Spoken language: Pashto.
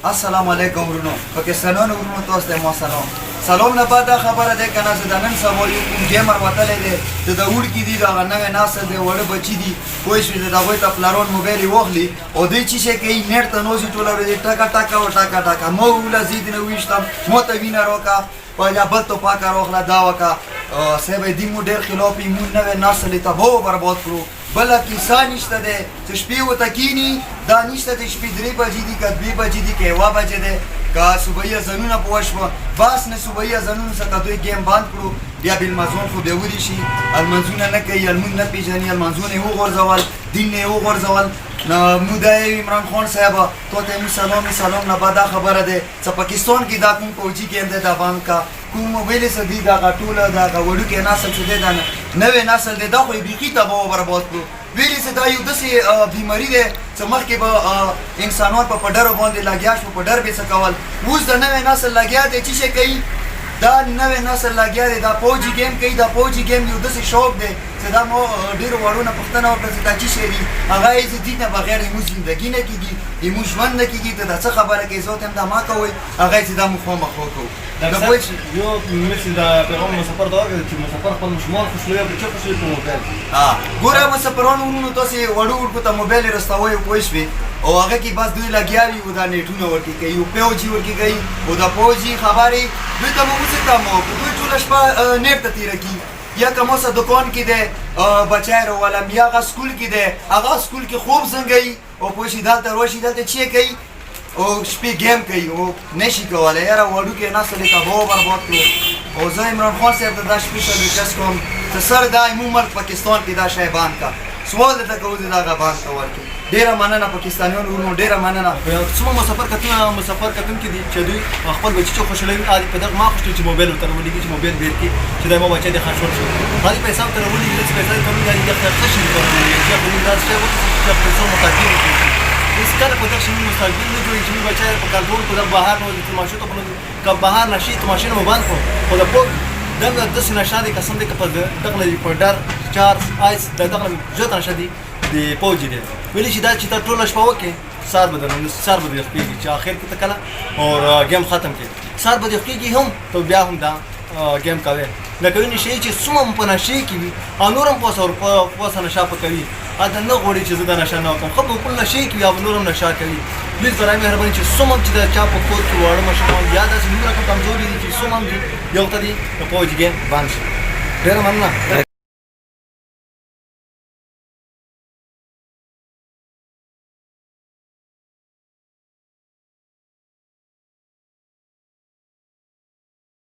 السلام علیکم ورونو پاکستانیانو ورونو تاسو ته مو سلام نه بعد خبره ده کنه زه د نن سبا یو کوم ګیمر وتلی دی د وړکي دي دغه نوی نسل دی وړه بچي دي پوه شوې د هغوی ته پلاران موبایل یې واخلي او دوی چې شی کوي نیټ ته نوځي ټوله ورځ ټکه ټکه او ټکه ټکه ما وویله زه دې نه وویشتم ما ته وینه راکړه په یا بل ټوپاکه راواخله دا وکړه صاحب دې مو ډېر خلاف یې مونږ نوی نسل یې تباه و برباد کړو بله کیسه نشته دی چې شپې ورته کښېني دا نشته دی شپې 3 بجې دي که 2 بجې دي که 1 بجې دی که صوبایي اذانونه پوه شوه بس نه صوبایي اذانونو څخه دوی ګیم بند کړو بیا بالمنظور خو بیا ودې شي المنځونه نه کوي المونځ نه پېژني المنځونه یې وغورځول دین یې وغورځول مودای عمران خان صاحب تو ته می سلام نه بعد خبره ده چې پاکستان کې دا کوم فوجي ګیم ده دا باندې کا کوم موبایل سره دی دا ټوله دا وړو کې نسل چې دی دا نوې نسل دی دا خو بیخي تباه او برباد کړو ویلي چې دا یو داسې بیماري دی چې مخکې به انسانان په ډرو باندې لګیا شو په ډر به څه کول اوس د نوې نسل لګیا دی چې شی کوي دا نوې نسل لګیا دی دا فوجي ګیم کوي دا فوجي ګیم یو داسې شوق دی چې دا مو ډېرو وړو نه پوښتنه وکړه چې دا څه شی دي هغه یې چې دین نه بغیر زموږ زندګي نه کېږي زموږ ژوند نه کېږي ته دا څه خبره کوي زه ورته هم دا ما کوئ هغه یې چې دا موږ خامخا کوو یو مثل د پیغام مسافر دا ورکړه چې مسافر خپل ماشومان خوشلوي او بچه خوشلوي په موبایل ګوره مسافرانو ورونو تاسې وړو وړکو ته موبایل یې رسوئ پوه شوې او هغه کې بس دوی لګیا وي او دا نیټونه ورکې کوي او فوجي ورکې کوي او دا فوجي خبرې دوی ته مو څه کم دوی ټوله شپه نیټ ته تېره کړي یا که موسه دکان کې دی بچی راولم یا هغه سکول کې دی هغه سکول کې خوب زنګوي او پوه شي دلته راشي دلته چې کوي او شپې ګیم کوي او نشي کولی یاره وړوکې نسل یې تباه و برباد کړو او زه عمران خان صاحب ته دا سپیشل ریکویسټ کوم چې سر دا زموږ ملک پاکستان کې دا شی بند کړه سوال درته کوو چې دا هغه بند ته ورکړي ډېره مننه پاکستانیانو ورونو ډېره مننه څومره مسافر کتونکي دي چې دوی خپل بچي چې خوشحالوي عادي په دغه ما خوشحالوي چې موبایل ورته راولېږي چې موبایل بېر کړي چې دا ما بچی دی خشول شو هغې پیسه ورته راولېږي چې پیسه یې کمي دي ښه شي کوي چې دا شی چې پیسو متاثر کړي هېڅ کله په دغه شي مستقبل نه جوړېږي چې موږ بچی په کنټرول کړو بهر نه وځي تماشو ته که بهر نه شي تماشې مو بند کړو خو د پوک دغه داسې نشه دی قسم دی که په دغه نه په ډر چارج آیس د دغه زیاته نشه دی د فوجي دی ویلي چې دا چې ته ټوله شپه وکړې سهار به دې خپېږي چې آخر کې ته کله او ګیم ختم کړې سهار به دې خپېږي هم ته بیا هم دا ګیم کوې لکه وینې شی چې څومره هم په نشې کې وي او نور هم پوسه نشه په کوي دا نه غواړي چې زه دا نشه نه وکړم ښه په خپل نشې کې وي او نور هم نشه کوي پلیز برای مهرباني چې څومره چې د چا په کور کې واړه ماشومان یا داسې نور رقم کمزوري دي چې څومره هم دي یو ته دي د فوجي ګیم بند شي ډېره مننه